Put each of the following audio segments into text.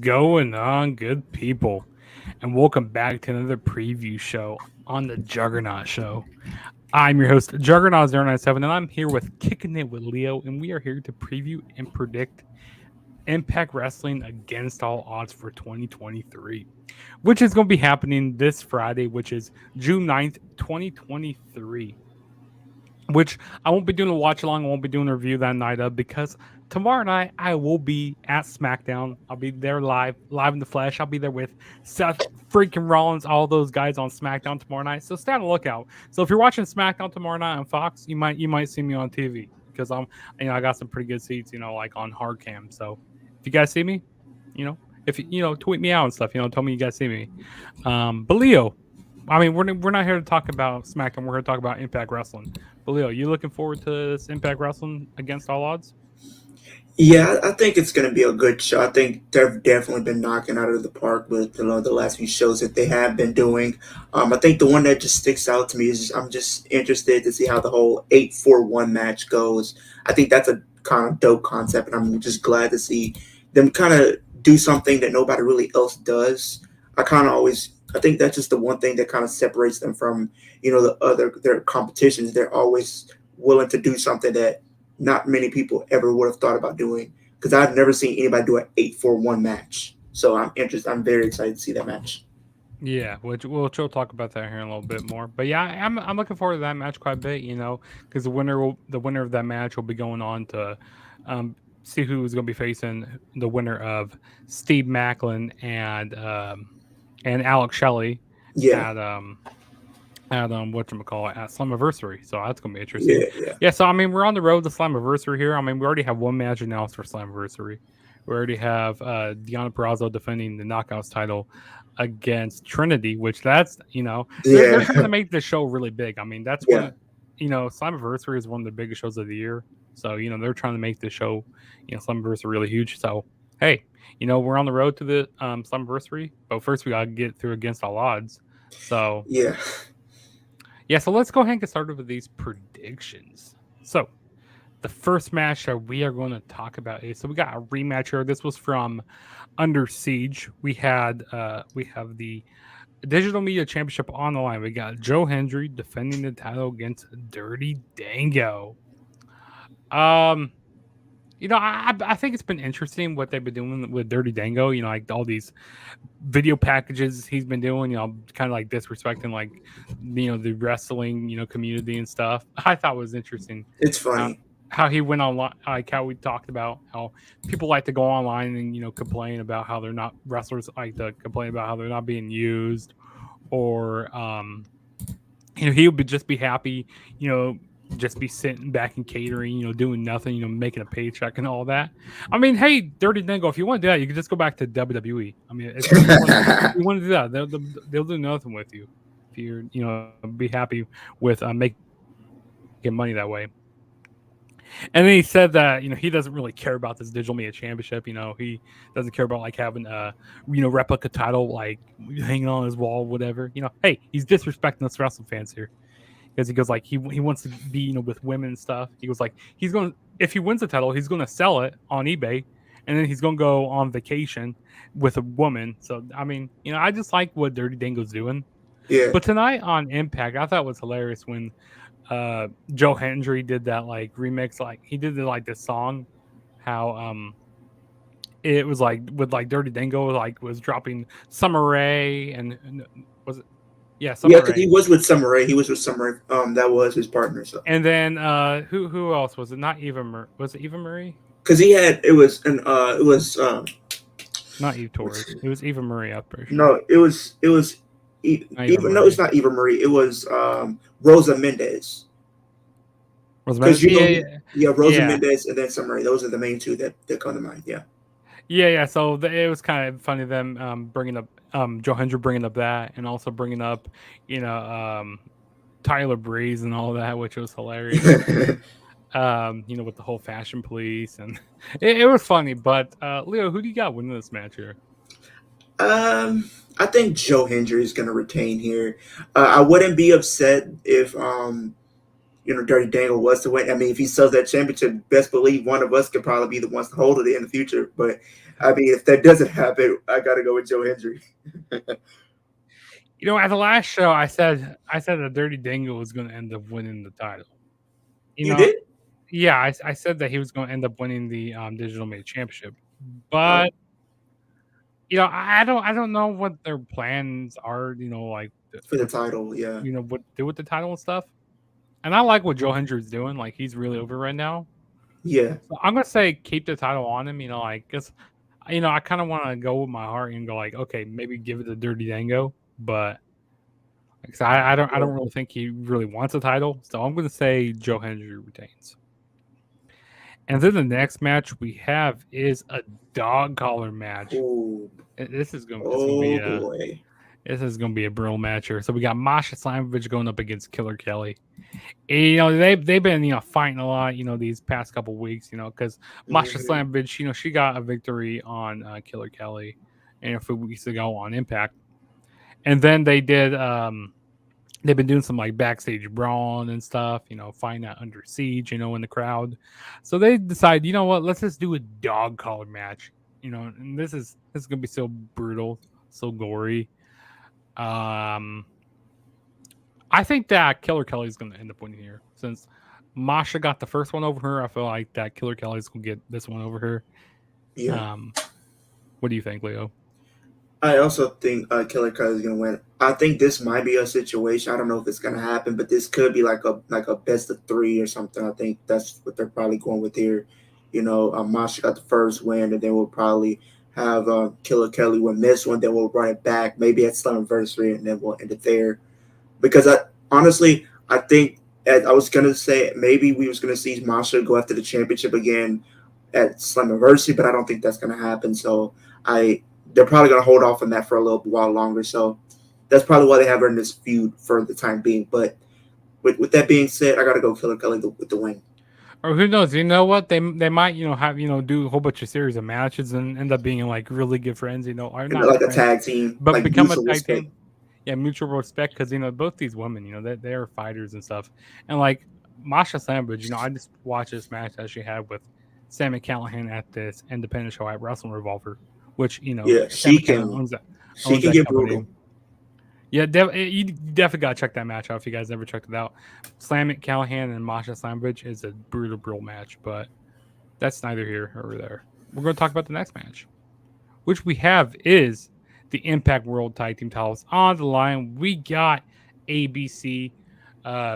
going on, good people? And welcome back to another preview show on the Juggernaut Show. I'm your host, Juggernaut097, and I'm here with Kicking It with Leo, and we are here to preview and predict Impact Wrestling against all odds for 2023, which is going to be happening this Friday, which is June 9th, 2023. Which I won't be doing a watch along. I won't be doing a review that night of because tomorrow night I will be at SmackDown. I'll be there live in the flesh. I'll be there with Seth freaking Rollins, all those guys on SmackDown tomorrow night. So stay on the lookout. So if you're watching SmackDown tomorrow night on Fox, you might see me on TV because I got some pretty good seats, like on hard cam. So if you guys see me, if tweet me out and stuff, tell me you guys see me. But Leo, I mean, we're not here to talk about SmackDown. We're here to talk about Impact Wrestling. But Leo, you looking forward to this Impact Wrestling against all odds? Yeah, I think it's going to be a good show. I think they've definitely been knocking out of the park with the last few shows that they have been doing. I think the one that just sticks out to me is I'm just interested to see how the whole 8-4-1 match goes. I think that's a kind of dope concept, and I'm just glad to see them kind of do something that nobody really else does. I think that's just the one thing that kind of separates them from their competitions. They're always willing to do something that not many people ever would have thought about doing, because I've never seen anybody do an 8-4-1 match. So I'm interested. I'm very excited to see that match. Yeah, which we'll talk about that here in a little bit more. But yeah, I'm looking forward to that match quite a bit. Because the winner of that match will be going on to see who's going to be facing the winner of Steve Macklin and Alex Shelley Yeah, at whatchamacallit at Slammiversary. So that's gonna be interesting. yeah, yeah, Yeah, so I mean we're on the road to Slammiversary here. I mean, we already have one match announced for Slammiversary. We already have Deonna Purrazzo defending the Knockouts title against Trinity, which that's they're yeah, trying to make this show really big. I mean, that's yeah, one Slammiversary is one of the biggest shows of the year. So they're trying to make this show Slammiversary really huge. So hey, we're on the road to the Slammiversary, but first we gotta get through against all odds. So yeah. yeah, so let's go ahead and get started with these predictions. So, the first match that we are going to talk about is, so we got a rematch here. This was from Under Siege. We have the Digital Media Championship on the line. We got Joe Hendry defending the title against Dirty Dango. Um, I think it's been interesting what they've been doing with Dirty Dango. Like all these video packages he's been doing. Kind of like disrespecting like the wrestling community and stuff. I thought was interesting. It's Uh, funny. how he went online, like how we talked about how people like to go online and complain about how they're not wrestlers like to complain about how they're not being used, or he would just be happy, just be sitting back and catering, doing nothing, making a paycheck and all that. I mean, hey, Dirty Dango, if you want to do that, you can just go back to WWE. I mean, if you want to do that, they'll do nothing with you if you're, be happy with making money that way. And then he said that he doesn't really care about this Digital Media Championship. He doesn't care about like having a replica title like hanging on his wall, whatever. Hey, he's disrespecting us wrestling fans here because he goes like he wants to be with women and stuff. He goes like he's going, if he wins the title, he's going to sell it on eBay, and then he's going to go on vacation with a woman. So I mean, I just like what Dirty Dango's doing. Yeah, But tonight on Impact, I thought it was hilarious when Joe Hendry did that like remix, like he did like this song, how it was like with like Dirty Dango like was dropping Summer Rae and was it, yeah, yeah. Summer Because he Rae. was with Summer Rae. He was with Summer Rae. That was his partner. So And then who else was it? Not Eva was it Eva Marie? because he had it was Not Eve Torres. It was Eva Marie, I'm pretty sure. no, it was Not Eva even no, it's Marie. not Eva Marie. It was Rosa Mendez. Was Because it? Yeah, yeah, yeah, Rosa yeah. Mendez and then Summer Rae. Those are the main two that come to mind. Yeah. Yeah. So it was kind of funny them bringing up Joe Hendry bringing up that, and also bringing up you know um, Tyler Breeze and all that, which was hilarious. With the whole fashion police, and it was funny. But Leo, who do you got winning this match here? I think Joe Hendry is going to retain here. I wouldn't be upset if Dirty Dangle was to win. I mean, if he sells that championship, best believe one of us could probably be the ones to hold it in the future. But I mean, if that doesn't happen, I gotta go with Joe Hendry. At the last show, I said the Dirty Dango was going to end up winning the title. You You know, did? yeah, I said that he was going to end up winning the Digital Made Championship, but Oh, I don't know what their plans are. Like for the with title, yeah, what do with the title and stuff. And I like what Joe Hendry's doing. Like he's really over right now. yeah, So I'm gonna say keep the title on him. Like, cause I kind of want to go with my heart and go like, okay, maybe give it to Dirty Dango, but. Because I don't yeah. really think he really wants a title, so I'm going to say Joe Hendry retains. And then the next match we have is a dog collar match. Ooh, This is going to be oh a boy. brutal match here. So we got Masha Slamovich going up against Killer Kelly. And, they've been fighting a lot these past couple weeks because Masha Hmm. Slamovich she got a victory on Killer Kelly a few weeks ago on Impact, and then they did they've been doing some like backstage brawling and stuff, fighting out under siege, in the crowd. So they decide, you know what, let's just do a dog collar match, and this is gonna be so brutal, so gory. Um, I think that Killer Kelly's gonna end up winning here since Masha got the first one over her. I feel like that Killer Kelly's gonna get this one over her. Yeah. Um, what do you think, Leo? I also think Killer Kelly is gonna win. I think this might be a situation. I don't know if it's gonna happen, but this could be like a best of three or something. I think that's what they're probably going with here. Masha got the first win, and then we'll probably have Killer Kelly win this one. Then we'll run it back, maybe at Slammiversary, and then we'll end it there. Because I honestly, I think I was gonna say maybe we was gonna see Masha go after the championship again at Slammiversary, but I don't think that's gonna happen. So I they're probably gonna hold off on that for a little while longer. So that's probably why they have her in this feud for the time being. But with that being said, I gotta go Killer Kelly with the win. Or who knows? You know what? They might have do a whole bunch of series of matches and end up being like really good friends. Or And not like a friends, tag team, but like become a mutual tag respect. team. Yeah, mutual respect because both these women, they are fighters and stuff. And like Masha Sandbridge, I just watched this match that she had with Sammy Callahan at this independent show at Wrestling Revolver, which Yeah, Sammy Callahan owns that she can get company. brutal. Yeah, you definitely gotta check that match out if you guys never checked it out. Slam Callahan and Masha Slambridge is a brutal match, but that's neither here or there. We're going to talk about the next match, which we have is the Impact World Tag Team titles on the line. We got ABC,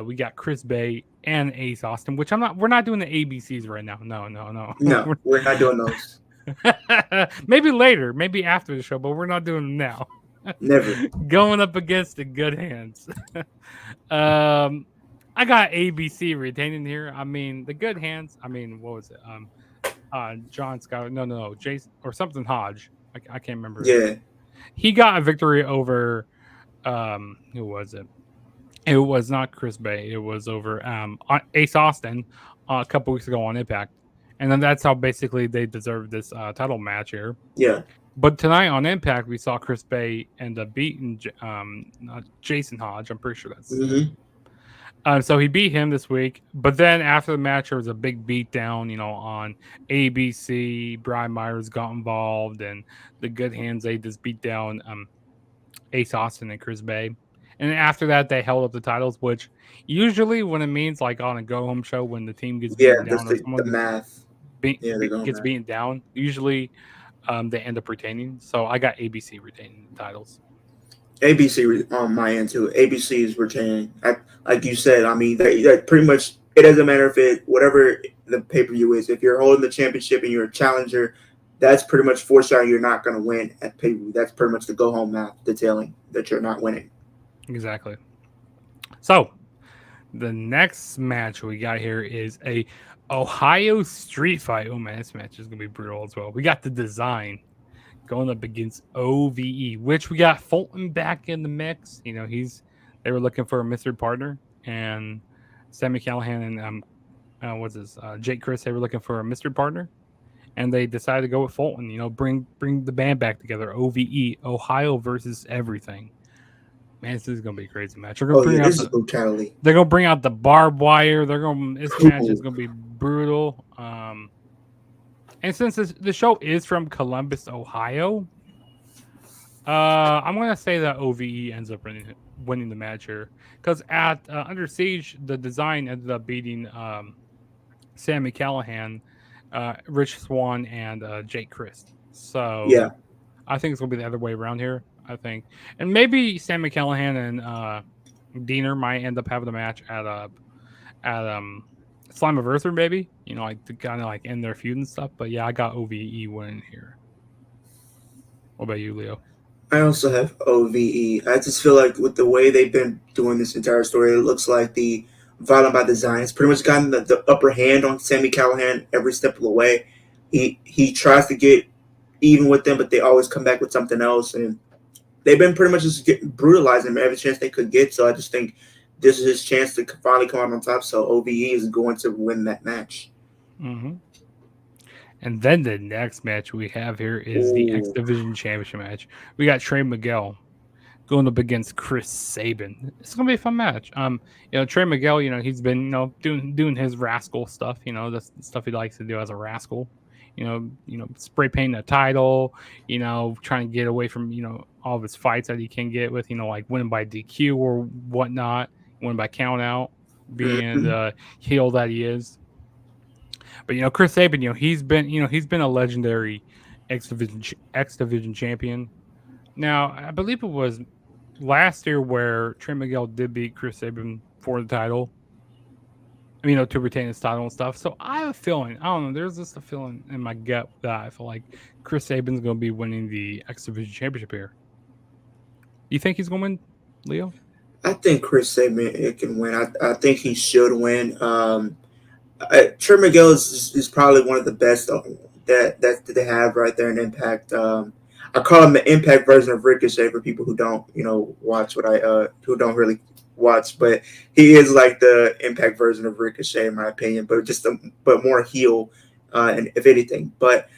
we got Chris Bay and Ace Austin, which we're not doing the ABCs right now. No. No, we're not doing those. Maybe later, maybe after the show, but we're not doing them now. Never. Going up against the good hands. I got ABC retaining here. I mean, the good hands. I mean, what was it? John Scott. No, Jason or something Hodge. I can't remember. Yeah. He got a victory over. Who was it? It was not Chris Bay. It was over Ace Austin a couple weeks ago on Impact, and then that's how basically they deserved this title match here. Yeah. But tonight on Impact, we saw Chris Bay end up beating Jason Hodge. I'm pretty sure that's his name. So he beat him this week. But then after the match, there was a big beatdown, on ABC. Brian Myers got involved, and the good hands, they just beat down Ace Austin and Chris Bay. And after that, they held up the titles, which usually when it means like on a go-home show when the team gets beaten That's down or someone the math. gets beaten down, usually they end up retaining. So I got ABC retaining the titles. ABC on my end too. ABC is retaining. Like you said, I mean, that pretty much it doesn't matter if whatever the pay per view is. If you're holding the championship and you're a challenger, that's pretty much foreshadowing you're not going to win at pay per view. That's pretty much the go home math detailing that you're not winning. Exactly. So the next match we got here is a Ohio street fight. Oh man, this match is gonna be brutal as well. We got the Design going up against OVE, which we got Fulton back in the mix. They were looking for a mystery partner, and Sammy Callahan and Jake Chris. They were looking for a mystery partner, and they decided to go with Fulton. Bring the band back together. OVE, Ohio versus everything. Man, this is gonna be a crazy match. They're gonna This is brutality. They're gonna bring out the barbed wire. This match is gonna be brutal. And since the show is from Columbus, Ohio, I'm gonna say that OVE ends up winning the match here because at Under Siege, the design ended up beating Sammy Callahan, Rich Swan, and Jake Christ. Yeah, So I think it's gonna be the other way around here. I think, and maybe Sammy Callahan and Diener might end up having a match at Slammiversary, maybe. Like to kind of like end their feud and stuff. But yeah, I got OVE winning here. What about you, Leo? I also have OVE. I just feel like with the way they've been doing this entire story, it looks like the Violent by Design has pretty much gotten the upper hand on Sammy Callahan every step of the way. He tries to get even with them, but they always come back with something else, and they've been pretty much just brutalizing him every chance they could get. So I just think this is his chance to finally come out on top. So OVE is going to win that match. Mm-hmm. And then the next match we have here is the X Ooh. Division Championship match. We got Trey Miguel going up against Chris Sabin. It's gonna be a fun match. Trey Miguel, he's been, doing his rascal stuff, the stuff he likes to do as a rascal. Spray painting a title, trying to get away from, all of his fights that he can get with, like winning by DQ or whatnot, winning by count out, being Mhm. the heel that he is. But Chris Sabin, he's been a legendary X Division champion. Now, I believe it was last year where Trey Miguel did beat Chris Sabin for the title. To retain his title and stuff. So I have a feeling, I don't know, there's just a feeling in my gut that I feel like Chris Sabin's going to be winning the X Division Championship here. You think he's going to win, Leo? I think Chris Sabin it can win. I think he should win. Trey Miguel is probably one of the best that they have right there in Impact. I call him the Impact version of Ricochet for people who don't watch what I who don't really watch, but he is like the Impact version of Ricochet in my opinion, but but more heel, and if anything. But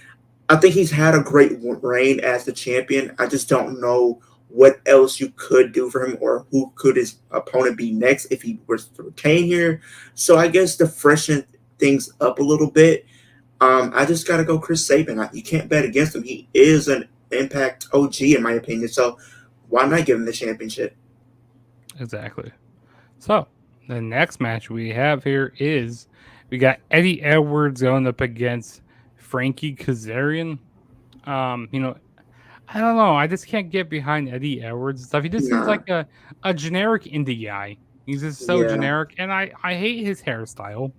I think he's had a great reign as the champion. I just don't know what else you could do for him or who could his opponent be next if he was to retain here. So I guess to freshen things up a little bit, I just got to go Chris Sabin. You can't bet against him. He is an Impact OG in my opinion. So why not give him the championship? Exactly. So the next match we have here is we got Eddie Edwards going up against Frankie Kazarian. I don't know. I just can't get behind Eddie Edwards and stuff. He just seems Nah. like a generic indie guy. He's just so Yeah. generic, and I hate his hairstyle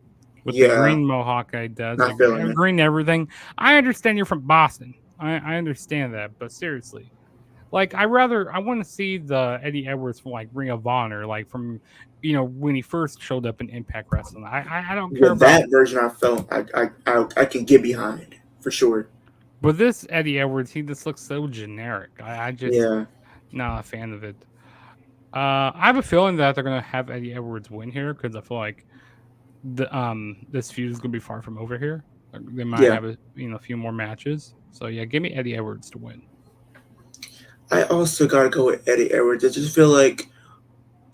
with the Yeah. green mohawk guy does, Not feeling it. green everything. I understand you're from Boston. I understand that, but seriously, like I want to see the Eddie Edwards from like Ring of Honor, like from when he first showed up in Impact Wrestling. I don't care With about, that version, I felt I can get behind for sure. but this Eddie Edwards, he just looks so generic. I just Yeah. not a fan of it. I have a feeling that they're gonna have Eddie Edwards win here because I feel like this feud is gonna be far from over here. Like, they might Yeah. have a few more matches. So yeah, give me Eddie Edwards to win. I also gotta go with Eddie Edwards. I just feel like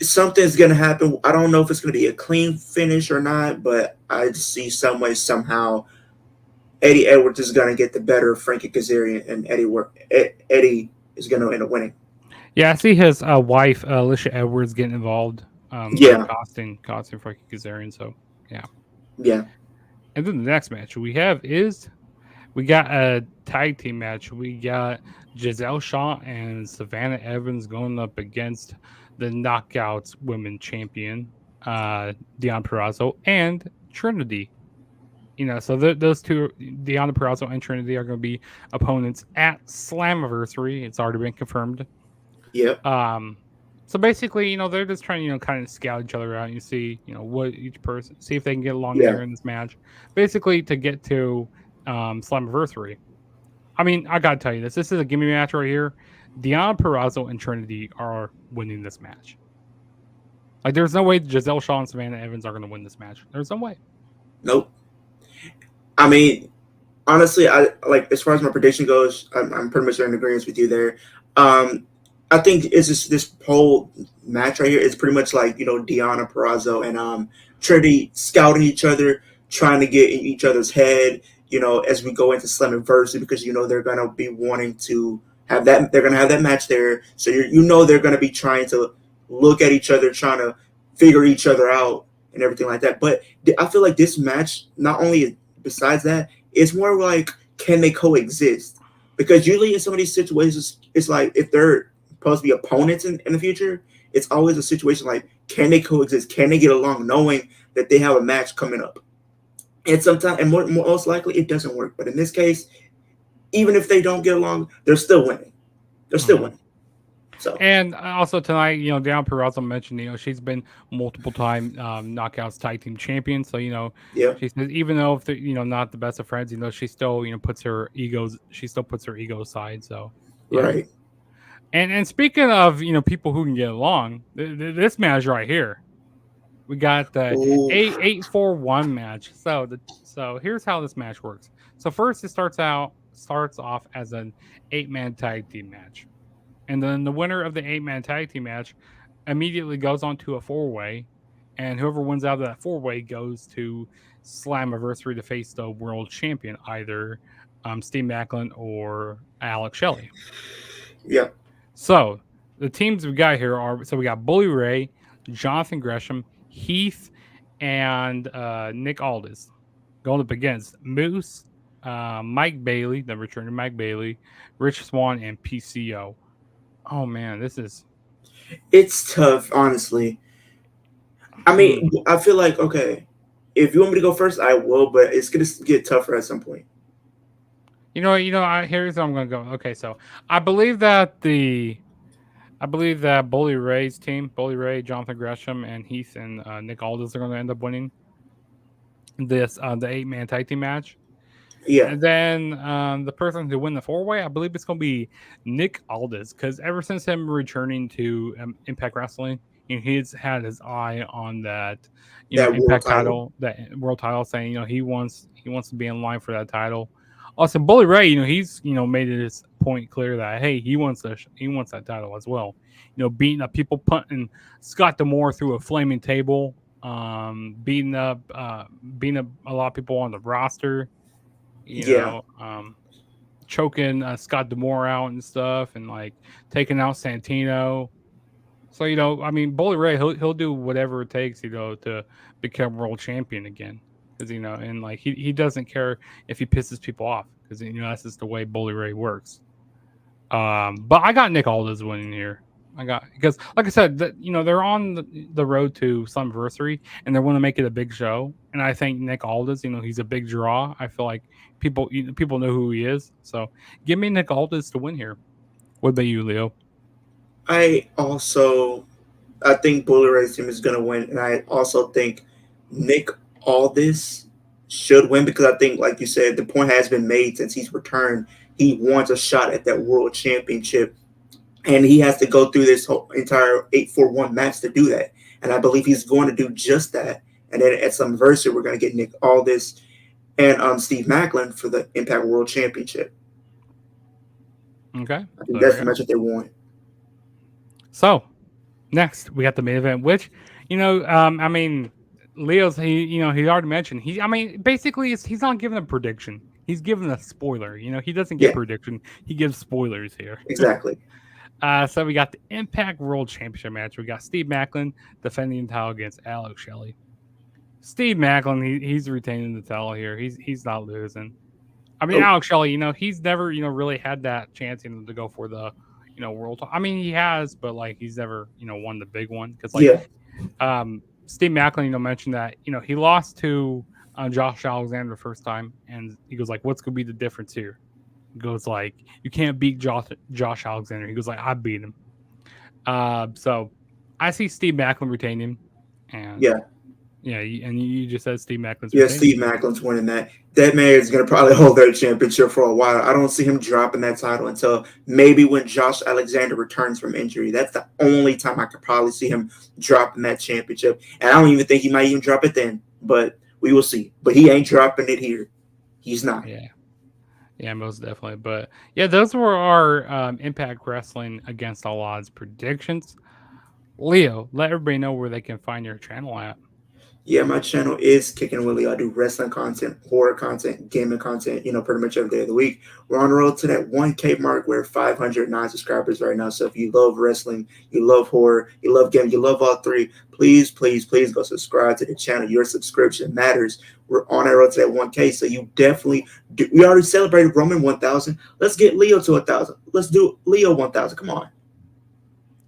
something's gonna happen. I don't know if it's gonna be a clean finish or not, but I just see some way somehow Eddie Edwards is gonna get the better of Frankie Kazarian, and Eddie is gonna end up winning. Yeah, I see his wife Alicia Edwards getting involved, Yeah, costing Frankie Kazarian. So yeah, yeah, and then the next match we have is we got a tag team match. We got Giselle Shaw and Savannah Evans going up against the Knockouts Women Champion, Deonna Purrazzo and Trinity. So those two, Deonna Purrazzo and Trinity, are going to be opponents at Slammiversary. It's already been confirmed. yep, So basically, they're just trying to, kind of scout each other out. And you see, what each person, see if they can get along yeah. together in this match. Basically, to get to Slammiversary. I mean, I gotta tell you this. This is a gimme match right here. Deonna Purrazzo and Trinity are winning this match. Like, there's no way Giselle Shaw and Savannah Evans are going to win this match. There's no way. Nope. I mean, honestly, I like as far as my prediction goes, I'm pretty much in agreement with you there. I think it's just this whole match right here is pretty much like Deonna Purrazzo and Trinity scouting each other, trying to get in each other's head, as we go into Slammiversary, because they're gonna be wanting to have that. They're gonna have that match there, so they're gonna be trying to look at each other, trying to figure each other out and everything like that. But I feel like this match, not only besides that, it's more like, can they coexist? Because usually in some of these situations, it's like if they're supposed to be opponents in the future, it's always a situation like, can they coexist? Can they get along, knowing that they have a match coming up? And sometimes, and most likely, it doesn't work. But in this case, even if they don't get along, they're still winning. They're still winning. So, and also tonight, Diana Purrazzo mentioned, she's been multiple time knockouts tag team champion. So, yeah, she says even though if they're, not the best of friends, she still, puts her egos, aside. So, right. And speaking of, people who can get along, this match right here, we got the Ooh. 8-4-1 match. So here's how this match works. So first it starts off as an 8-man tag team match. And then the winner of the 8-man tag team match immediately goes on to a 4-way, and whoever wins out of that 4-way goes to Slammiversary to face the world champion, either Steve Maclin or Alex Shelley. Yeah. So the teams we got here we got Bully Ray, Jonathan Gresham, Heath, and Nick Aldis going up against Moose, Mike Bailey, the returning Mike Bailey, Rich Swann, and PCO. Oh man, it's tough, honestly. I mean, I feel like, okay, if you want me to go first, I will, but it's gonna get tougher at some point. Here's how I'm gonna go. Okay, so I believe that Bully Ray's team, Bully Ray, Jonathan Gresham, and Heath and Nick Aldis are gonna end up winning this the 8-man tag team match. Yeah. And then the person to win the 4-way, I believe it's going to be Nick Aldis, because ever since him returning to Impact Wrestling, he's had his eye on that, Impact title, that world title, saying he wants to be in line for that title. Also, Bully Ray, he's made it his point clear that hey, he wants that title as well. Beating up people, punting Scott D'Amore through a flaming table, beating up a lot of people on the roster. Choking Scott D'Amore out and stuff, and like taking out Santino. So I mean, Bully Ray, he'll do whatever it takes, to become world champion again, because and like he doesn't care if he pisses people off, because that's just the way Bully Ray works. But I got Nick Aldis winning here. Because like I said, they're on the road to Slammiversary, and they want to make it a big show. And I think Nick Aldis, he's a big draw. I feel like people know who he is. So give me Nick Aldis to win here. What about you, Leo? I think Bully Ray's team is going to win, and I also think Nick Aldis should win, because I think, like you said, the point has been made since he's returned. He wants a shot at that world championship, and he has to go through this whole entire 8-4-1 match to do that. And I believe he's going to do just that. And then at Slammiversary, we're going to get Nick Aldis and Steve Maclin for the Impact World Championship. Okay. I think that's the match that they want. So, next, we got the main event, which, I mean, Leo's, he already mentioned, basically, he's not giving a prediction. He's giving a spoiler. He doesn't give prediction. He gives spoilers here. Exactly. So we got the Impact World Championship match. We got Steve Maclin defending the title against Alex Shelley. Steve Maclin, he's retaining the title here. He's not losing. I mean, Alex Shelley, he's never, really had that chance to go for the, world. I mean, he has, but like he's never, won the big one, because Steve Maclin, mentioned that he lost to Josh Alexander the first time, and he goes like, "What's gonna be the difference here?" He goes like, "You can't beat Josh Alexander." He goes like, "I beat him." So I see Steve Maclin retaining, and and you just said Steve Maclin's retaining. Steve Maclin's winning that. That man is going to probably hold that championship for a while. I don't see him dropping that title until maybe when Josh Alexander returns from injury. That's the only time I could probably see him dropping that championship. And I don't even think he might even drop it then, but we will see. But he ain't dropping it here. He's not. Yeah, most definitely. But yeah, those were our Impact Wrestling Against All Odds predictions. Leo, let everybody know where they can find your channel at. Yeah, my channel is Kicking Willie. I do wrestling content, horror content, gaming content, pretty much every day of the week. We're on the road to that 1K mark. We're 509 subscribers right now. So if you love wrestling, you love horror, you love gaming, you love all three, please, please, please go subscribe to the channel. Your subscription matters. We're on our road to that 1K. So you definitely do. We already celebrated Roman 1,000. Let's get Leo to 1,000. Let's do Leo 1,000. Come on.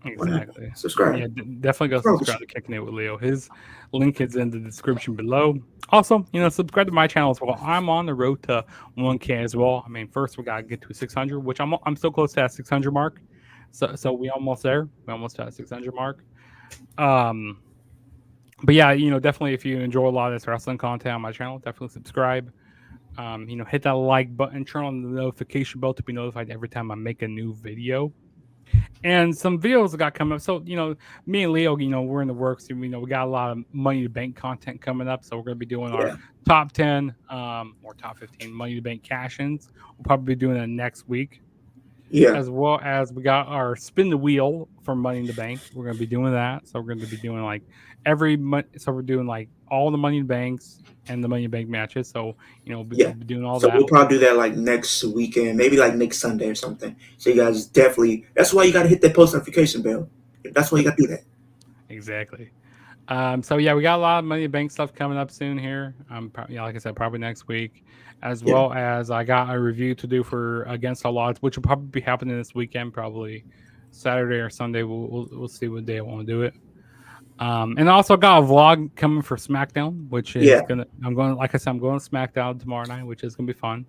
Exactly. Subscribe. Yeah, definitely go What's wrong with subscribe to Kicking It with Leo. His link is in the description below. Also, subscribe to my channel as well. I'm on the road to 1K as well. I mean, first we gotta get to 600, which I'm so close to that 600 mark. So we almost there. We almost at that 600 mark. But yeah, definitely if you enjoy a lot of this wrestling content on my channel, definitely subscribe. Hit that like button, turn on the notification bell to be notified every time I make a new video. And some videos got coming up. So, me and Leo, we're in the works. We got a lot of Money to Bank content coming up. So we're going to be doing our Yeah. top 10 or top 15 Money to Bank cash-ins. We'll probably be doing that next week. Yeah. As well as we got our Spin the Wheel for Money in the Bank. We're going to be doing that. So we're going to be doing like so we're doing like all the Money in the Banks and the Money in the Bank matches. So, we'll be doing all So that. we'll probably do that like next weekend, maybe like next Sunday or something. So you guys definitely, that's why you got to hit that post notification bell. That's why you got to do that. Exactly. So yeah, we got a lot of Money in the Bank stuff coming up soon here. Like I said, probably next week, as well as I got a review to do for Against All Odds, which will probably be happening this weekend, probably Saturday or Sunday. We'll see what day I want to do it. And I also got a vlog coming for SmackDown, which is I'm going to SmackDown tomorrow night, which is gonna be fun.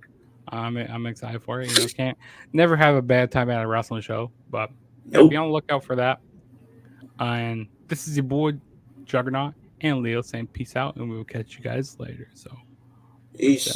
I'm excited for it. Can't never have a bad time at a wrestling show, but be on the lookout for that. And this is your boy Juggernaut and Leo saying peace out, and we will catch you guys later. So Peace.